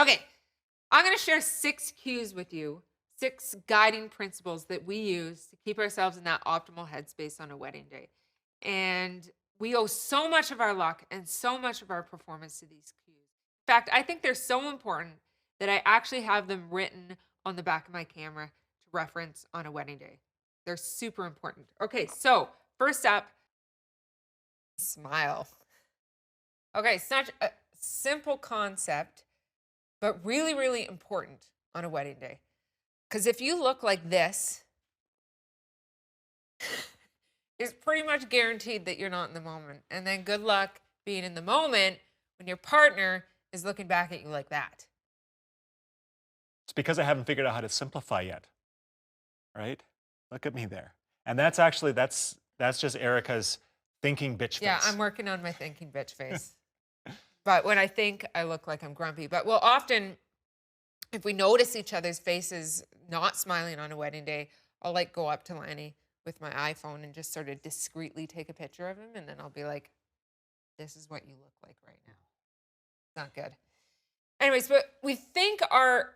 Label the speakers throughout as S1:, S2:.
S1: Okay, I'm going to share 6 cues with you, 6 guiding principles that we use to keep ourselves in that optimal headspace on a wedding day. And we owe so much of our luck and so much of our performance to these cues. In fact, I think they're so important that I actually have them written on the back of my camera to reference on a wedding day. They're super important. Okay, so first up, smile. Okay, such a simple concept, but really, really important on a wedding day. Because if you look like this, it's pretty much guaranteed that you're not in the moment. And then good luck being in the moment when your partner is looking back at you like that.
S2: It's because I haven't figured out how to simplify yet, right? Look at me there. And that's actually that's just Erica's thinking bitch
S1: Yeah,
S2: face.
S1: I'm working on my thinking bitch face. But when I think, I look like I'm grumpy. But we'll often, if we notice each other's faces not smiling on a wedding day, I'll like go up to Lanny with my iPhone and just sort of discreetly take a picture of him. And then I'll be like, this is what you look like right now. Not good. Anyways, but we think our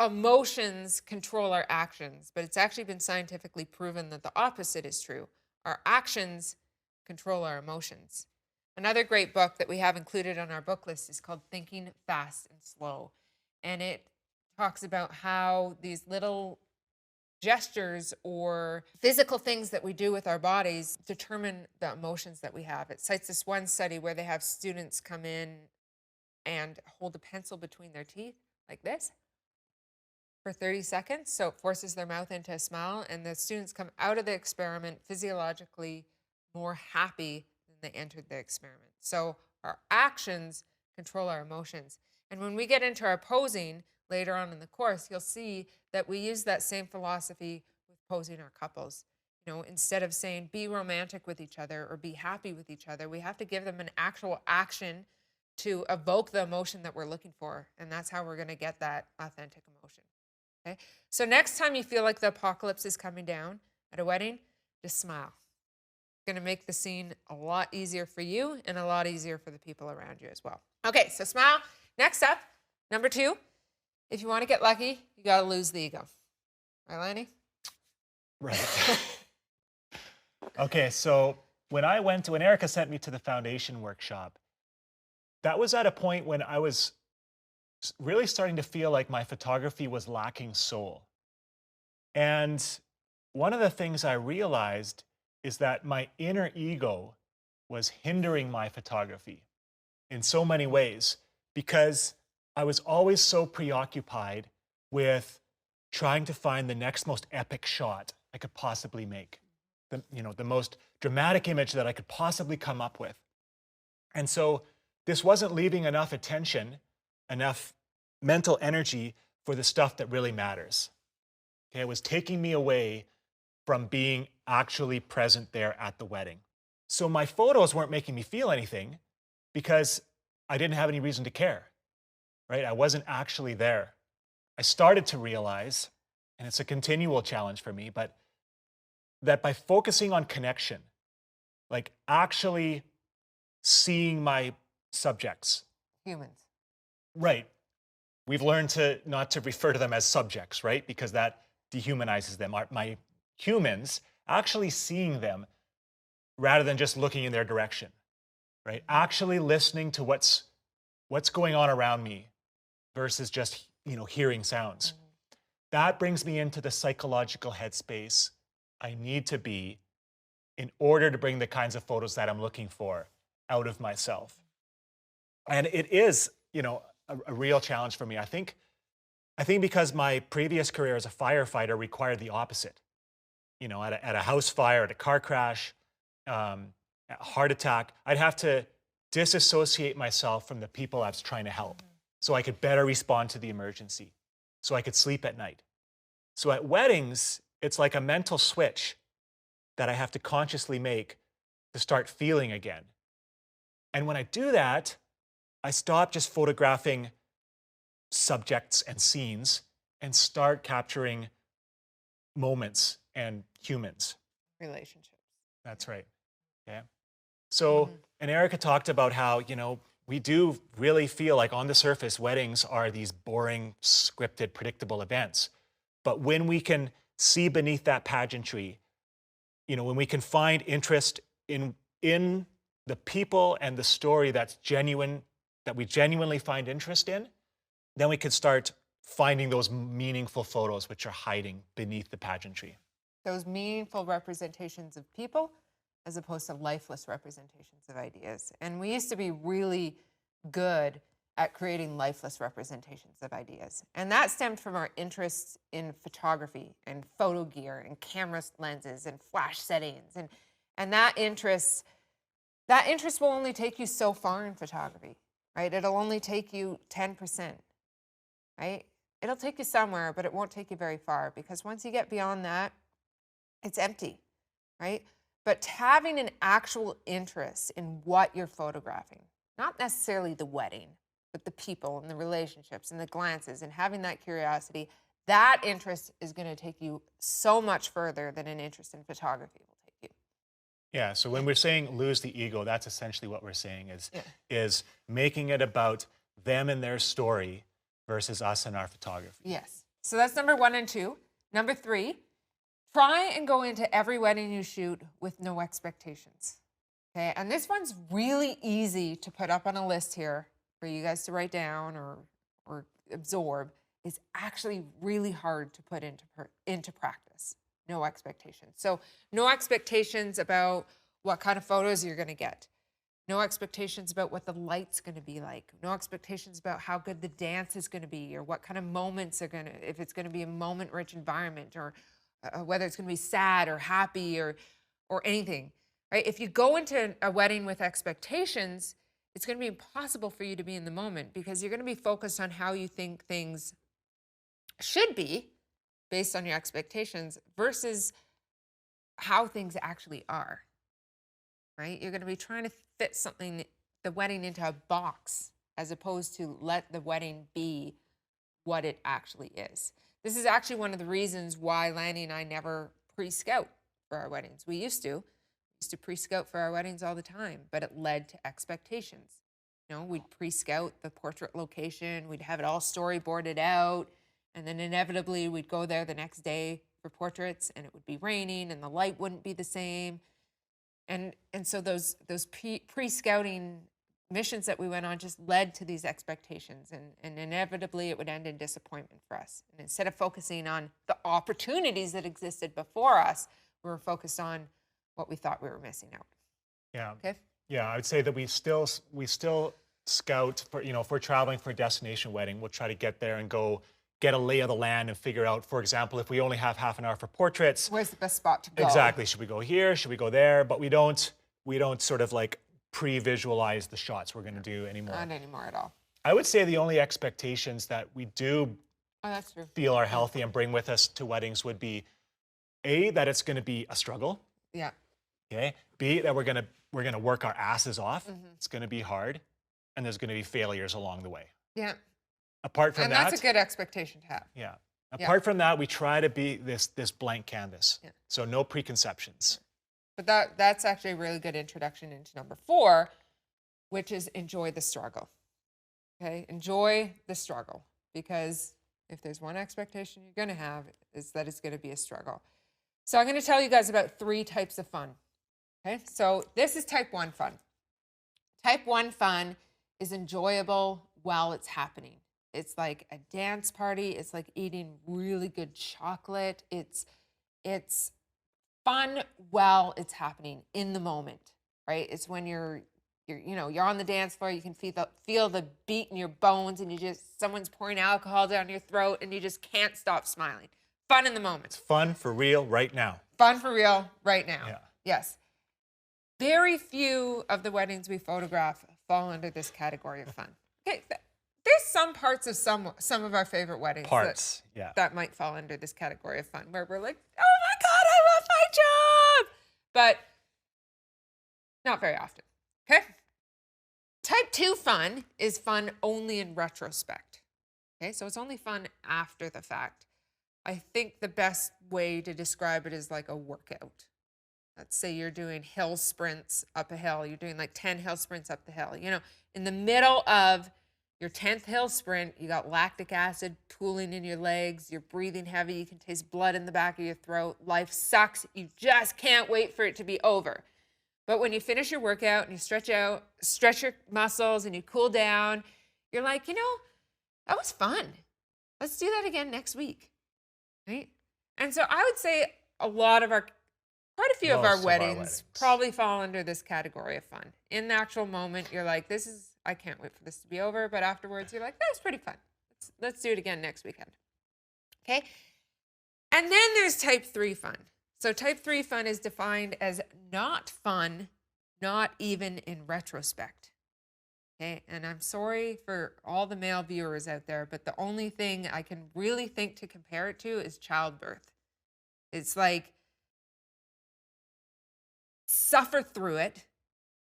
S1: emotions control our actions, but it's actually been scientifically proven that the opposite is true. Our actions control our emotions. Another great book that we have included on our book list is called Thinking Fast and Slow. And it talks about how these little gestures or physical things that we do with our bodies determine the emotions that we have. It cites this one study where they have students come in and hold a pencil between their teeth like this for 30 seconds. So it forces their mouth into a smile, and the students come out of the experiment physiologically more happy than they entered the experiment. So our actions control our emotions. And when we get into our posing later on in the course, you'll see that we use that same philosophy with posing our couples. You know, instead of saying be romantic with each other or be happy with each other, we have to give them an actual action to evoke the emotion that we're looking for. And that's how we're going to get that authentic emotion. Okay. So next time you feel like the apocalypse is coming down at a wedding, just smile. It's going to make the scene a lot easier for you and a lot easier for the people around you as well. Okay. So smile. Next up, number 2, if you want to get lucky, you got to lose the ego. Right, Lanny?
S2: Right. Okay, so when Erica sent me to the foundation workshop, that was at a point when I was really starting to feel like my photography was lacking soul. And one of the things I realized is that my inner ego was hindering my photography in so many ways because I was always so preoccupied with trying to find the next most epic shot I could possibly make, the most dramatic image that I could possibly come up with. And so this wasn't leaving enough attention, enough mental energy for the stuff that really matters. Okay, it was taking me away from being actually present there at the wedding. So my photos weren't making me feel anything because I didn't have any reason to care, right? I wasn't actually there. I started to realize, and it's a continual challenge for me, but that by focusing on connection, like actually seeing my subjects,
S1: Humans.
S2: right? We've learned to not to refer to them as subjects, right? Because that dehumanizes them. My humans, actually seeing them rather than just looking in their direction, right? Actually listening to what's going on around me versus just, hearing sounds. That brings me into the psychological headspace I need to be in order to bring the kinds of photos that I'm looking for out of myself. And it is, a real challenge for me. I think because my previous career as a firefighter required the opposite. At a house fire, at a car crash, a heart attack, I'd have to disassociate myself from the people I was trying to help so I could better respond to the emergency, so I could sleep at night. So at weddings, it's like a mental switch that I have to consciously make to start feeling again. And when I do that, I stop just photographing subjects and scenes and start capturing moments and humans.
S1: Relationships.
S2: That's right. Yeah. So, and Erica talked about how, we do really feel like on the surface, weddings are these boring, scripted, predictable events. But when we can see beneath that pageantry, when we can find interest in the people and the story that's genuine, that we genuinely find interest in, then we can start finding those meaningful photos which are hiding beneath the pageantry.
S1: Those meaningful representations of people as opposed to lifeless representations of ideas. And we used to be really good at creating lifeless representations of ideas. And that stemmed from our interest in photography and photo gear and camera lenses and flash settings. And that interest will only take you so far in photography, right? It'll only take you 10%, right? It'll take you somewhere, but it won't take you very far, because once you get beyond that, it's empty, right? But having an actual interest in what you're photographing, not necessarily the wedding, but the people and the relationships and the glances, and having that curiosity, that interest is going to take you so much further than an interest in photography will take you.
S2: Yeah, so when we're saying lose the ego, that's essentially what we're saying is making it about them and their story versus us and our photography.
S1: Yes. So that's number 1 and 2. Number 3, try and go into every wedding you shoot with no expectations. Okay, and this one's really easy to put up on a list here for you guys to write down or absorb. Is actually really hard to put into practice. No expectations. So no expectations about what kind of photos you're going to get. No expectations about what the light's going to be like. No expectations about how good the dance is going to be, or what kind of moments are going to, if it's going to be a moment-rich environment, or whether it's going to be sad or happy or anything, right? If you go into a wedding with expectations, it's going to be impossible for you to be in the moment, because you're going to be focused on how you think things should be based on your expectations versus how things actually are, right? You're going to be trying to fit the wedding into a box, as opposed to let the wedding be what it actually is. This is actually one of the reasons why Lanny and I never pre-scout for our weddings. We used to pre-scout for our weddings all the time, but it led to expectations. We'd pre-scout the portrait location, we'd have it all storyboarded out, and then inevitably we'd go there the next day for portraits, and it would be raining and the light wouldn't be the same. And so those pre-scouting missions that we went on just led to these expectations, and inevitably it would end in disappointment for us. And instead of focusing on the opportunities that existed before us, we were focused on what we thought we were missing out.
S2: Yeah.
S1: Okay.
S2: Yeah, I would say that we still scout for, if we're traveling for a destination wedding, we'll try to get there and go get a lay of the land and figure out, for example, if we only have half an hour for portraits,
S1: where's the best spot to go?
S2: Exactly. Should we go here? Should we go there? But we don't sort of like pre-visualize the shots we're going to do anymore.
S1: Not anymore at all.
S2: I would say the only expectations that we do
S1: that's true.
S2: feel are healthy and bring with us to weddings would be A, that it's going to be a struggle.
S1: Yeah.
S2: Okay. B, that we're going to work our asses off. It's going to be hard, and there's going to be failures along the way.
S1: Yeah.
S2: Apart from that,
S1: that's a good expectation to have.
S2: Yeah. Apart from that, we try to be this blank canvas.
S1: Yeah.
S2: So no preconceptions.
S1: But that's actually a really good introduction into number 4, which is enjoy the struggle. Okay? Enjoy the struggle, because if there's one expectation you're going to have, is that it's going to be a struggle. So I'm going to tell you guys about 3 types of fun. Okay? So this is type 1 fun. Type 1 fun is enjoyable while it's happening. It's like a dance party. It's like eating really good chocolate. It's fun while it's happening in the moment, right? It's when you're on the dance floor. You can feel the beat in your bones, and someone's pouring alcohol down your throat, and you just can't stop smiling. Fun in the moment.
S2: It's fun for real right now.
S1: Fun for real right now.
S2: Yeah.
S1: Yes. Very few of the weddings we photograph fall under this category of fun. Okay. There's some parts of some of our favorite weddings that might fall under this category of fun, where we're like, oh my God, I love my job. But not very often. Okay. Type 2 fun is fun only in retrospect. Okay. So it's only fun after the fact. I think the best way to describe it is like a workout. let's say you're doing hill sprints up a hill. You're doing like 10 hill sprints up the hill. You know, in the middle of your 10th hill sprint, you got lactic acid pooling in your legs. You're breathing heavy. You can taste blood in the back of your throat. Life sucks. You just can't wait for it to be over. But when you finish your workout and you stretch your muscles and you cool down, you're like, you know, that was fun. Let's do that again next week, right? And so I would say quite a few of our
S2: Most
S1: weddings probably fall under this category of fun. In the actual moment, you're like, I can't wait for this to be over. But afterwards, you're like, that was pretty fun. Let's do it again next weekend. Okay. And then there's type 3 fun. So type 3 fun is defined as not fun, not even in retrospect. Okay. And I'm sorry for all the male viewers out there, but the only thing I can really think to compare it to is childbirth. It's like, suffer through it,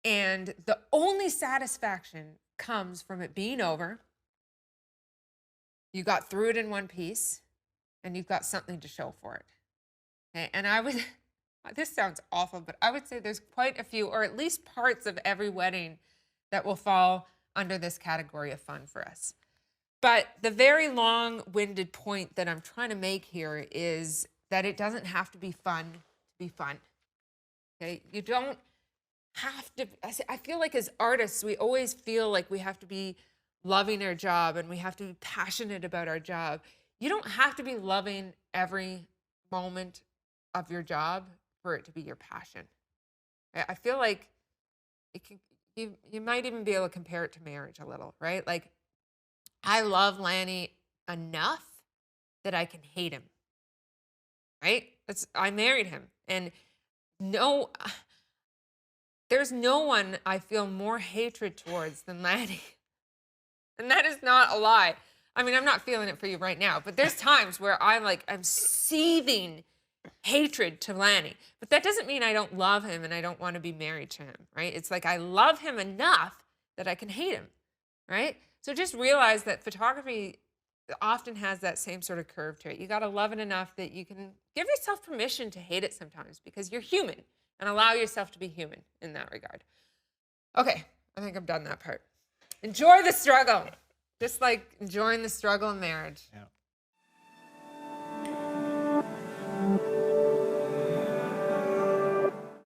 S1: and the only satisfaction comes from it being over. You got through it in one piece, and you've got something to show for it. Okay? And this sounds awful, but I would say there's quite a few, or at least parts of every wedding that will fall under this category of fun for us. But the very long-winded point that I'm trying to make here is that it doesn't have to be fun to be fun. Okay, you don't have to. I feel like as artists, we always feel like we have to be loving our job and we have to be passionate about our job. You don't have to be loving every moment of your job for it to be your passion. I feel like you might even be able to compare it to marriage a little, right? Like, I love Lanny enough that I can hate him, right? I married him, and there's no one I feel more hatred towards than Lanny. And that is not a lie. I mean, I'm not feeling it for you right now, but there's times where I'm seething hatred to Lanny. But that doesn't mean I don't love him and I don't want to be married to him, right? It's like I love him enough that I can hate him, right? So just realize that photography often has that same sort of curve to it. You got to love it enough that you can give yourself permission to hate it sometimes, because you're human, and allow yourself to be human in that regard. Okay, I think I've done that part. Enjoy the struggle. Just like enjoying the struggle in marriage.
S2: Yeah.